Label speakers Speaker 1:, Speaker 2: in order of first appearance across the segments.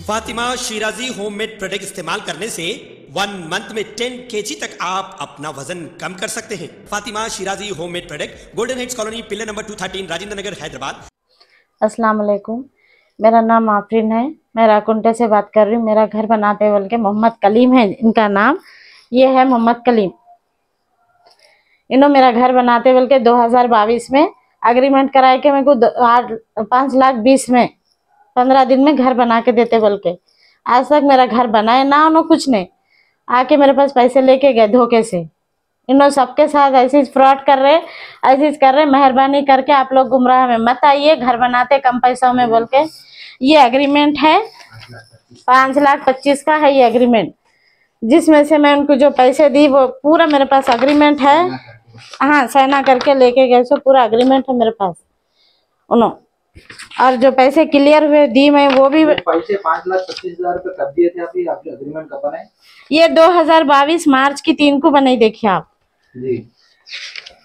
Speaker 1: Fatima Shirazi homemade product इस्तेमाल करने से 1 मंथ में 10 kg तक आप अपना वजन कम कर सकते हैं। Fatima Shirazi homemade product, Golden Heights Colony, pillar number 213, Rajendra Nagar, Hyderabad.
Speaker 2: अस्सलाम वालेकुम, मेरा नाम आफरीन है। मैं राकुंटे से बात कर रही हूँ। मेरा घर बनाते बोल के मोहम्मद कलीम है इनका नाम। ये है मोहम्मद कलीम। इन्होंने मेरा घर बनाते बोल के 2022 में एग्रीमेंट कराए के मेरे को 5,20,000 में 15 दिन में घर बना के देते बोल के। आज तक मेरा घर बनाए ना उन्होंने कुछ नहीं। आके मेरे पास पैसे लेके गए धोखे से। इन्होंने सबके साथ ऐसे फ्रॉड कर रहे, ऐसे कर रहे। मेहरबानी करके आप लोग गुमराह में मत आइए, घर बनाते कम पैसों में बोल के। ये एग्रीमेंट है 5,25,000 का है ये एग्रीमेंट, जिसमें से मैं उनको जो पैसे दी वो पूरा मेरे पास एग्रीमेंट है। हाँ, साइना करके लेके गए, सो पूरा एग्रीमेंट है मेरे पास उन्होंने। और जो पैसे क्लियर हुए दी मैं वो भी
Speaker 3: पैसे 5,25,000 रुपए कब दिए थे? आपकी एग्रीमेंट कब बनाए?
Speaker 2: ये 2022 मार्च की 3 को बनाई, देखिए आप
Speaker 3: जी।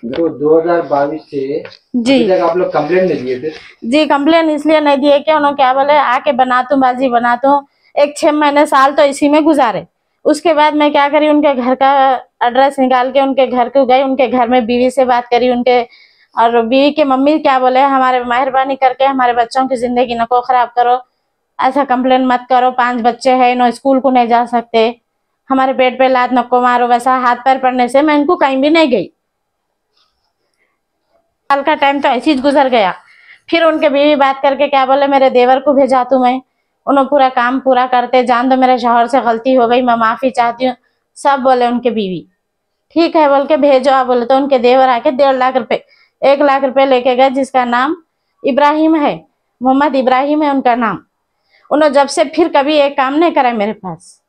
Speaker 3: तो 2022 से
Speaker 2: जी
Speaker 3: तक आप लोग कंप्लेंट नहीं दिए थे?
Speaker 2: जी, कंप्लेन इसलिए नहीं दिए कि उन्होंने क्या बोले, आके बना दूं बाजी बना दूं। 6 महीने साल तो इसी में गुजारे। उसके बाद मैं क्या करी, उनके घर का एड्रेस निकाल के उनके घर को गई। उनके घर में बीवी से बात करी उनके, और बीवी के मम्मी क्या बोले, हमारे मेहरबानी करके हमारे बच्चों की जिंदगी न को खराब करो, ऐसा कंप्लेन मत करो। 5 बच्चे हैं, इन्हों स्कूल को नहीं जा सकते, हमारे पेट पे लात नको मारो। वैसा हाथ पैर पड़ने से मैं इनको कहीं भी नहीं गई। साल का टाइम तो ऐसे ही गुजर गया। फिर उनके बीवी बात करके क्या बोले, मेरे देवर को भेजा तू मैं, उन्होंने पूरा काम पूरा करते। जान दो मेरे शौहर से गलती हो गई, मैं माफी चाहती हूँ, सब बोले उनके बीवी। ठीक है बोल के भेजो आप बोले। तो उनके देवर आके 1.5 लाख रुपए 1 लाख रुपए लेके गए, जिसका नाम इब्राहिम है, मोहम्मद इब्राहिम है उनका नाम। उन्होंने जब से फिर कभी एक काम नहीं करा मेरे पास।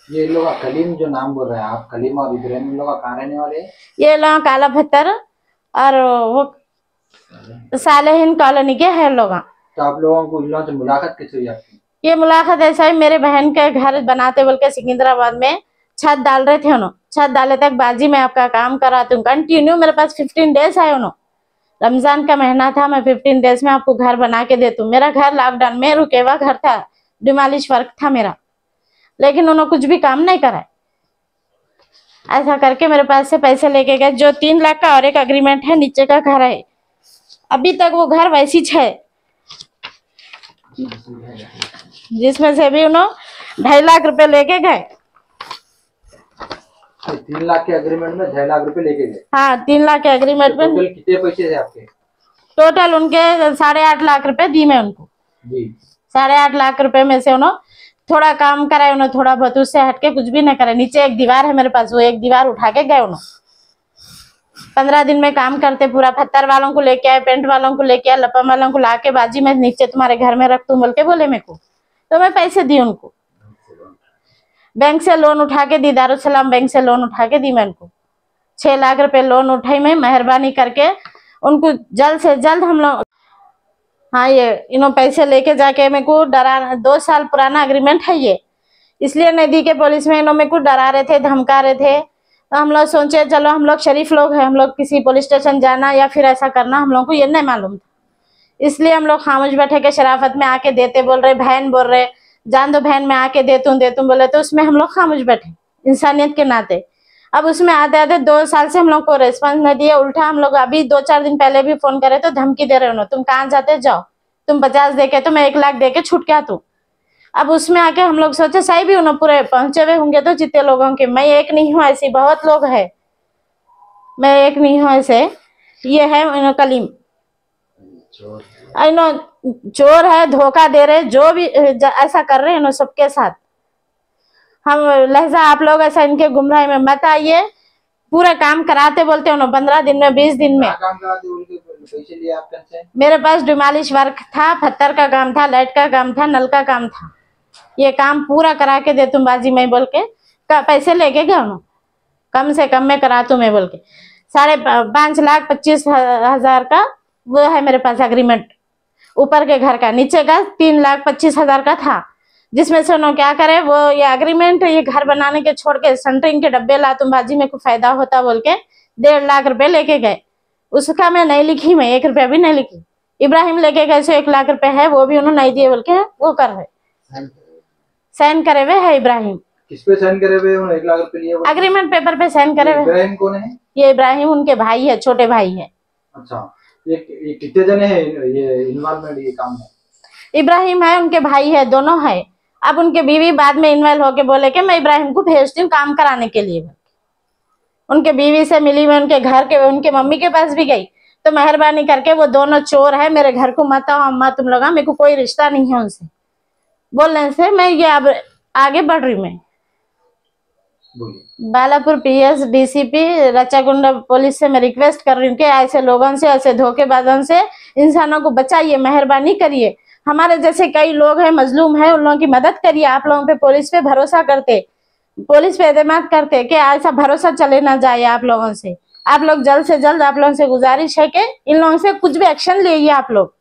Speaker 3: ये लोग कलीम जो नाम बोल रहे हैं आप, कलीम और इब्राहिम, लोग कहाँ रहने वाले हैं?
Speaker 2: ये लोग काला भत्तर और वो सालेहिन कॉलोनी के है लोग।
Speaker 3: तो आप लोगों को इन लोगों से मुलाकात कैसे हुई आपकी?
Speaker 2: ये मुलाकात ऐसा है, मेरे बहन के घर बनाते बोल के सिकंदराबाद में छत डाल रहे थे उन्होंने। छत डाले तक बाजी मैं आपका काम कराती हूँ कंटिन्यू। मेरे पास 15 डेज है उन्होंने, रमजान का महीना था, मैं 15 डेज में आपको घर बना के देती हूँ। मेरा घर लॉकडाउन में रुके हुआ घर था, डिमालिश वर्क था मेरा, लेकिन उन्होंने कुछ भी काम नहीं करा। ऐसा करके मेरे पास से पैसे लेके गए। जो 3 लाख का और एक एग्रीमेंट है, नीचे का घर है, अभी तक वो घर वैसी है, जिसमें से भी उन्होंने 2.5 लाख रुपए लेके गए।
Speaker 3: 3 लाख के एग्रीमेंट में 2.5 लाख रुपए लेके गए?
Speaker 2: हाँ, 3 लाख के एग्रीमेंट में।
Speaker 3: टोटल कितने पैसे थे आपके?
Speaker 2: टोटल उनके 8.5 लाख रुपए दी मैं उनको
Speaker 3: जी।
Speaker 2: 8.5 लाख रुपए में से उन्होंने थोड़ा काम कराए, उन्होंने थोड़ा बहुत, उससे हटके कुछ भी नहीं करे। नीचे एक दीवार है मेरे पास, वो एक दीवार उठा के गए उन्होंने। 15 दिन में काम करते पूरा। पत्थर वालों को लेके आए, पेंट वालों को लेके आए, लपम वालों को लाके बाजी में नीचे तुम्हारे घर में रख तुम बोल के बोले मेरे को। तो मैं पैसे दी उनको, बैंक से लोन उठा के दी, दारुसलाम बैंक से लोन उठा के दी मैं उनको। 6 लाख रुपए लोन उठाई मैं, मेहरबानी करके उनको जल्द से जल्द हम लोग। हाँ, ये इन्हों पैसे लेके जाके मेरे को डरा, 2 साल पुराना एग्रीमेंट है ये, इसलिए नहीं दी के पुलिस में। इन्हों मेरे को डरा रहे थे, धमका रहे थे। तो हम लोग सोचे चलो, हम लोग शरीफ लोग हैं, हम लोग किसी पुलिस स्टेशन जाना या फिर ऐसा करना हम लोग को ये नहीं मालूम था। इसलिए हम लोग खामोश बैठे के शराफत में आके देते बोल रहे, बहन बोल रहे जान दो बहन, मैं आके देतूँ बोले। तो उसमें हम लोग खामोश बैठे इंसानियत के नाते। अब उसमें आते आते 2 साल से हम लोग को रेस्पॉन्स नहीं दिया। उल्टा हम लोग अभी 2-4 दिन पहले भी फोन करे तो धमकी दे रहे हो, तुम कहाँ जाते जाओ, तुम 50 देके तो मैं 1 लाख देके छूट क्या तू। अब उसमें आके हम लोग सोचे सही भी उन्होंने पूरे पहुंचे हुए होंगे तो जितने लोगों के, मैं एक नहीं हूँ, ऐसी बहुत लोग है, मैं एक नहीं हूँ ऐसे। ये है कलीम, चोर है, धोखा दे रहे, जो भी ऐसा कर रहे हैं सबके साथ। हम लहजा आप लोग ऐसा इनके गुमराह में मत आइए। पूरा काम कराते बोलते हैं 15 दिन में 20 दिन में।
Speaker 3: काम कराते उनके पैसे लिए आप कैसे?
Speaker 2: मेरे पास डिमालिश वर्क था, पत्थर का काम था, लाइट का काम था, नल का काम था। ये काम पूरा करा के दे तुम बाजी मैं बोल के पैसे लेके गए उन्होंने, कम से कम में करा तू मैं बोल के। 5,25,000 का वो है मेरे पास एग्रीमेंट, ऊपर के घर का। नीचे का 3,25,000 का था, जिसमें से उन्होंने क्या करे, वो ये एग्रीमेंट ये घर बनाने के छोड़ के सेंटरिंग के डब्बे ला तुम बाजी में को फायदा होता बोल के 1.5 लाख रुपए लेके गए। उसका मैं नहीं लिखी, मैं 1 रुपया भी नहीं लिखी। इब्राहिम लेके गए, 1 लाख रुपए है, वो भी उन्होंने नहीं दिए बोल के वो कर रहे। साइन करे हुए है इब्राहिम।
Speaker 3: किस पे साइन करे हुए हैं? 1 लाख रुपए लिए?
Speaker 2: एग्रीमेंट पेपर पे साइन करे हुए।
Speaker 3: इब्राहिम कौन है?
Speaker 2: ये इब्राहिम उनके भाई है, छोटे भाई है।
Speaker 3: अच्छा, ये कितने जने हैं ये इन्वॉल्वमेंट ये काम में?
Speaker 2: इब्राहिम है, उनके भाई है, दोनों है। अब उनके बीवी बाद में इन्वॉल्व होके बोले कि मैं इब्राहिम को भेजती हूँ काम कराने के लिए। उनके बीवी से मिली, मैं उनके घर के उनके मम्मी के पास भी गई, तो मेहरबानी करके वो दोनों चोर है, मेरे घर को मत आओ अम्मा तुम लोग, मेरे को कोई रिश्ता नहीं है उनसे। बोलने से मैं ये अब आगे बढ़ रही। मैं Balapur PS DCP Rachakonda police से मैं रिक्वेस्ट कर रही हूँ कि ऐसे लोगों से, ऐसे धोखेबाजों से इंसानों को बचाइए, मेहरबानी करिए। हमारे जैसे कई लोग हैं, मजलूम है, उन लोगों की मदद करिए। आप लोगों पे पुलिस पे भरोसा करते, पुलिस पे एतमाद करते कि ऐसा भरोसा चले ना जाए आप लोगों से। आप लोग जल्द से जल्द, आप लोगों से गुजारिश है कि इन लोगों से कुछ भी एक्शन लीजिए आप लोग।